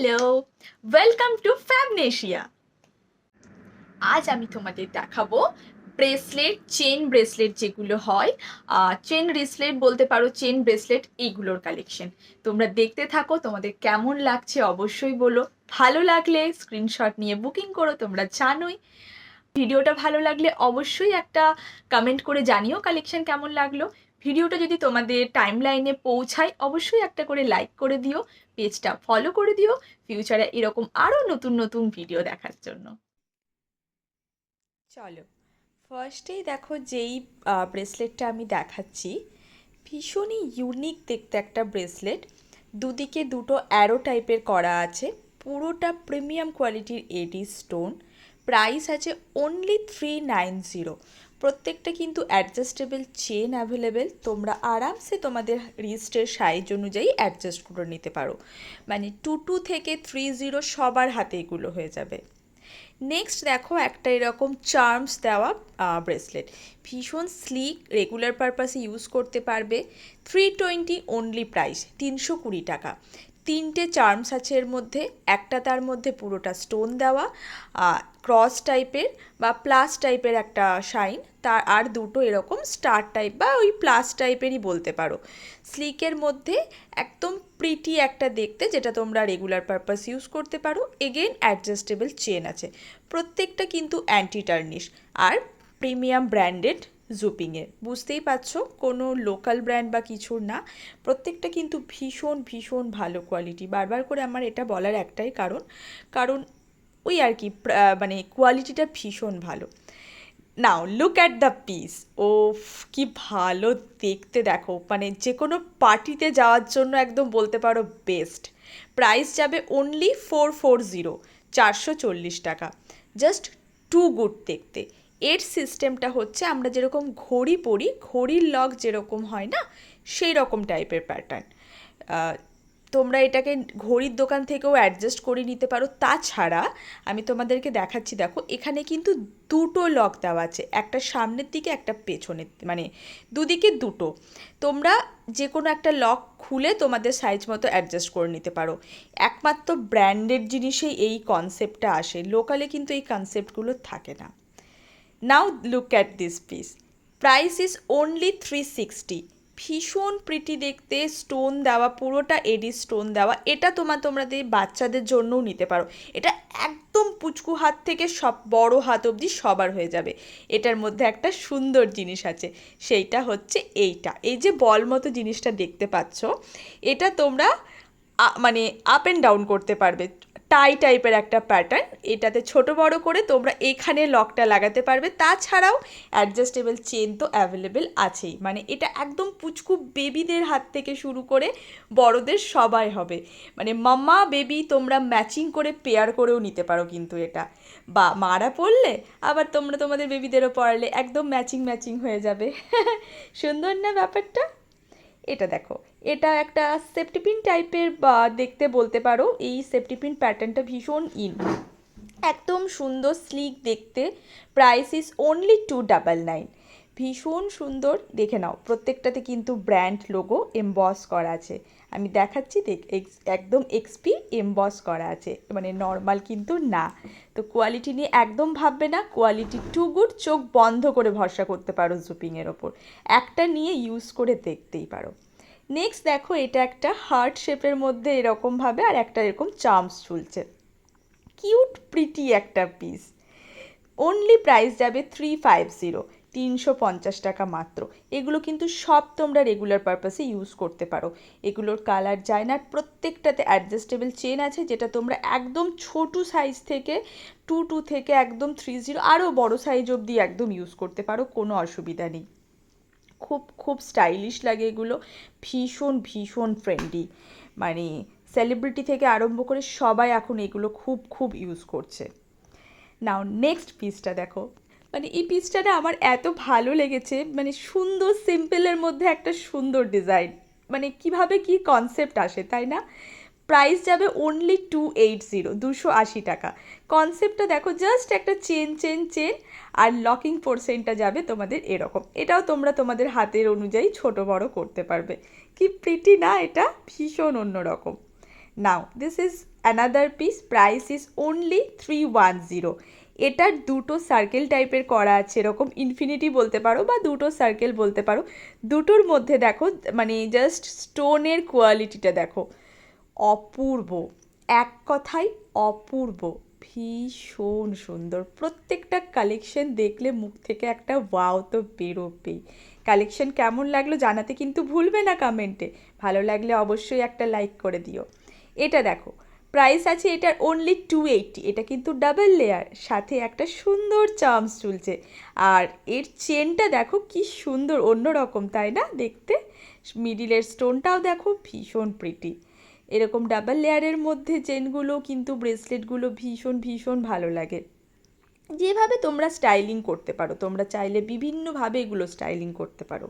Hello, welcome to ফ্যাবনেশিয়া। আজ আমি তোমাদের দেখাবো ব্রেসলেট, চেন ব্রেসলেট যেগুলো হয়, চেন ব্রেসলেট বলতে পারো, চেন ব্রেসলেট এইগুলোর কালেকশন। তোমরা দেখতে থাকো, তোমাদের কেমন লাগছে অবশ্যই বলো। ভালো লাগলে স্ক্রিনশট নিয়ে বুকিং করো, তোমরা জানোই। ভিডিওটা ভালো লাগলে অবশ্যই একটা কমেন্ট করে জানিও কালেকশন কেমন লাগলো। ভিডিওটা যদি তোমাদের টাইম লাইনে পৌঁছায় অবশ্যই একটা করে লাইক করে দিও, পেজটা ফলো করে দিও ফিউচারে এরকম আরও নতুন নতুন ভিডিও দেখার জন্য। চলো, ফার্স্টেই দেখো যেই ব্রেসলেটটা আমি দেখাচ্ছি, ভীষণই ইউনিক দেখতে একটা ব্রেসলেট। দুদিকে দুটো অ্যারো টাইপের করা আছে, পুরোটা প্রিমিয়াম কোয়ালিটির এডি স্টোন। প্রাইস আছে অনলি 390। প্রত্যেকটা কিন্তু অ্যাডজাস্টেবল চেন অ্যাভেলেবেল, তোমরা আরামসে তোমাদের রিস্টের সাইজ অনুযায়ী অ্যাডজাস্ট করে নিতে পারো। মানে 22 থেকে 30 সবার হাতে এগুলো হয়ে যাবে। নেক্সট দেখো একটা এরকম চার্মস দেওয়া ব্রেসলেট, ভীষণ স্লিক, রেগুলার পারপাসে ইউজ করতে পারবে। 320 অনলি প্রাইস, 320 টাকা। তিনটে চার্মস আছে এর মধ্যে, একটা তার মধ্যে পুরোটা স্টোন দেওয়া, ক্রস টাইপের বা প্লাস টাইপের একটা শাইন, তার আর দুটো এরকম স্টার টাইপ বা ওই প্লাস টাইপেরই বলতে পারো। স্লিকের মধ্যে একদম প্রিটি একটা দেখতে, যেটা তোমরা রেগুলার পারপাস ইউজ করতে পারো। এগেন অ্যাডজাস্টেবল চেন আছে, প্রত্যেকটা কিন্তু অ্যান্টি টার্নিশ আর প্রিমিয়াম ব্র্যান্ডেড জুপিংয়ের। বুঝতেই পারছো, কোনো লোকাল ব্র্যান্ড বা কিছুর না, প্রত্যেকটা কিন্তু ভীষণ ভীষণ ভালো কোয়ালিটি। বারবার করে আমার এটা বলার একটাই কারণ, কারণ ওই আর কি, মানে কোয়ালিটিটা ভীষণ ভালো। নাও লুক অ্যাট দ্য পিস। ও, কি ভালো দেখতে দেখো, মানে যে কোনো পার্টিতে যাওয়ার জন্য একদম বলতে পারো বেস্ট। প্রাইস যাবে অনলি 440, 440 টাকা। জাস্ট টু গুড দেখতে। এর সিস্টেমটা হচ্ছে আমরা যেরকম ঘড়ি পরি, ঘড়ির লক যেরকম হয় না, সেই রকম টাইপের প্যাটার্ন। তোমরা এটাকে ঘড়ির দোকান থেকেও অ্যাডজাস্ট করে নিতে পারো। তাছাড়া আমি তোমাদেরকে দেখাচ্ছি, দেখো এখানে কিন্তু দুটো লক দেওয়া আছে, একটা সামনের দিকে একটা পেছনের, মানে দুদিকে দুটো। তোমরা যে কোনো একটা লক খুলে তোমাদের সাইজ মতো অ্যাডজাস্ট করে নিতে পারো। একমাত্র ব্র্যান্ডেড জিনিসেই এই কনসেপ্টটা আসে, লোকালে কিন্তু এই কনসেপ্টগুলো থাকে না। Now look at this piece, price is only 360। ভীষণ প্রিটি দেখতে, স্টোন দেওয়া, পুরোটা এডি স্টোন দেওয়া। এটা তোমাদের বাচ্চাদের জন্যও নিতে পারো। এটা একদম পুচকু হাত থেকে সব বড় হাত অবধি সবার হয়ে যাবে। এটার মধ্যে একটা সুন্দর জিনিস আছে, সেইটা হচ্ছে এইটা, এই যে বল মতো জিনিসটা দেখতে পাচ্ছ, এটা তোমরা মানে আপ অ্যান্ড ডাউন করতে পারবে। টাই টাইপের একটা প্যাটার্ন, এটাতে ছোট বড় করে তোমরা এখানে লকটা লাগাতে পারবে। তাছাড়াও অ্যাডজাস্টেবল চেন তো অ্যাভেলেবেল আছেই, মানে এটা একদম পুচকু বেবিদের হাত থেকে শুরু করে বড়দের সবাই হবে। মানে মাম্মা বেবি তোমরা ম্যাচিং করে পেয়ার করেও নিতে পারো কিন্তু এটা, বা মারা পরলে আবার তোমরা তোমাদের বেবিদেরও পরালে একদম ম্যাচিং ম্যাচিং হয়ে যাবে। সুন্দর না ব্যাপারটা? এটা দেখো, এটা একটা সেফটিপিন টাইপের বা দেখতে বলতে পারো। এই সেফটিপিন প্যাটার্নটা ভীষণ একদম সুন্দর স্লিক দেখতে। Price is only 299। ভীষণ সুন্দর, দেখে নাও প্রত্যেকটাতে কিন্তু ব্র্যান্ড লোগো এমবস করা আছে। আমি দেখাচ্ছি, একদম এক্সপি এমবস করা আছে, মানে নর্মাল কিন্তু না। তো কোয়ালিটি নিয়ে একদম ভাববে না, কোয়ালিটি টু গুড, চোখ বন্ধ করে ভরসা করতে পারো জুপিংয়ের ওপর। একটা নিয়ে ইউজ করে দেখতেই পারো। নেক্সট দেখো, এটা একটা হার্ট শেপের মধ্যে এরকমভাবে, আর একটা এরকম চার্মস ঝুলছে। কিউট প্রিটি একটা পিস। অনলি প্রাইস যাবে 350, 350 টাকা মাত্র। এগুলো কিন্তু সব তোমরা রেগুলার পারপাসে ইউজ করতে পারো। এগুলোর কালার যায় না, প্রত্যেকটাতে অ্যাডজাস্টেবল চেন আছে, যেটা তোমরা একদম ছোটো সাইজ থেকে 22 থেকে একদম 30 আরও বড় সাইজ অবধি একদম ইউজ করতে পারো, কোনো অসুবিধা নেই। খুব খুব স্টাইলিশ লাগে এগুলো, ভীষণ ভীষণ ফ্রেন্ডলি। মানে সেলিব্রিটি থেকে আরম্ভ করে সবাই এখন এগুলো খুব খুব ইউজ করছে। নাও নেক্সট পিসটা দেখো, মানে এই পিসটা না আমার এত ভালো লেগেছে, মানে সুন্দর সিম্পলের মধ্যে একটা সুন্দর ডিজাইন, মানে কিভাবে কি কনসেপ্ট আসে তাই না? প্রাইস যাবে অনলি 280, 280 টাকা। কনসেপ্টটা দেখো, জাস্ট একটা চেন চেন চেন, আর লকিং পোর্শনটা যাবে তোমাদের এরকম। এটাও তোমরা তোমাদের হাতের অনুযায়ী ছোট বড় করতে পারবে। কি প্রিটি না এটা, ভীষণ অন্যরকম। Now this is another piece, price is only 310। এটার দুটো সার্কেল টাইপের করা আছে, এরকম ইনফিনিটি বলতে পারো বা দুটো সার্কেল বলতে পারো। দুটোর মধ্যে দেখো মানে জাস্ট স্টোনের কোয়ালিটিটা দেখো, অপূর্ব, এক কথায় অপূর্ব, ভীষণ সুন্দর। প্রত্যেকটা কালেকশন দেখলে মুখ থেকে একটা ওয়াও তো বেরোবেই। কালেকশন কেমন লাগলো জানাতে কিন্তু ভুলবে না কমেন্টে। ভালো লাগলে অবশ্যই একটা লাইক করে দিও। এটা দেখো, প্রাইস আছে এটার অনলি 280। এটা কিন্তু ডাবল লেয়ার, সাথে একটা সুন্দর চার্মস ঝুলছে। আর এর চেনটা দেখো কি সুন্দর, অন্যরকম তাই না দেখতে। মিডিলের স্টোনটাও দেখো ভীষণ প্রিটি। এরকম ডাবল লেয়ারের মধ্যে চেনগুলো কিন্তু ব্রেসলেটগুলো ভীষণ ভীষণ ভালো লাগে। যেভাবে তোমরা স্টাইলিং করতে পারো, তোমরা চাইলে বিভিন্নভাবে এগুলো স্টাইলিং করতে পারো।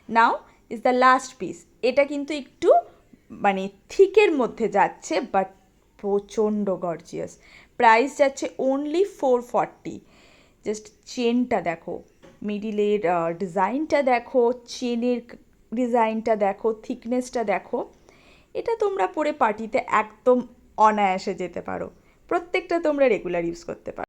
Now is the last piece. এটা কিন্তু একটু মানে থিকের মধ্যে যাচ্ছে, বাট প্রচণ্ড গর্জিয়াস। প্রাইস যাচ্ছে অনলি 440। জাস্ট চেনটা দেখো, মিডিলের ডিজাইনটা দেখো, চেনের ডিজাইনটা দেখো, থিকনেসটা দেখো। এটা তোমরা পরে পার্টিতে একদম অনায়াসে যেতে পারো। প্রত্যেকটা তোমরা রেগুলার ইউজ করতে পারো।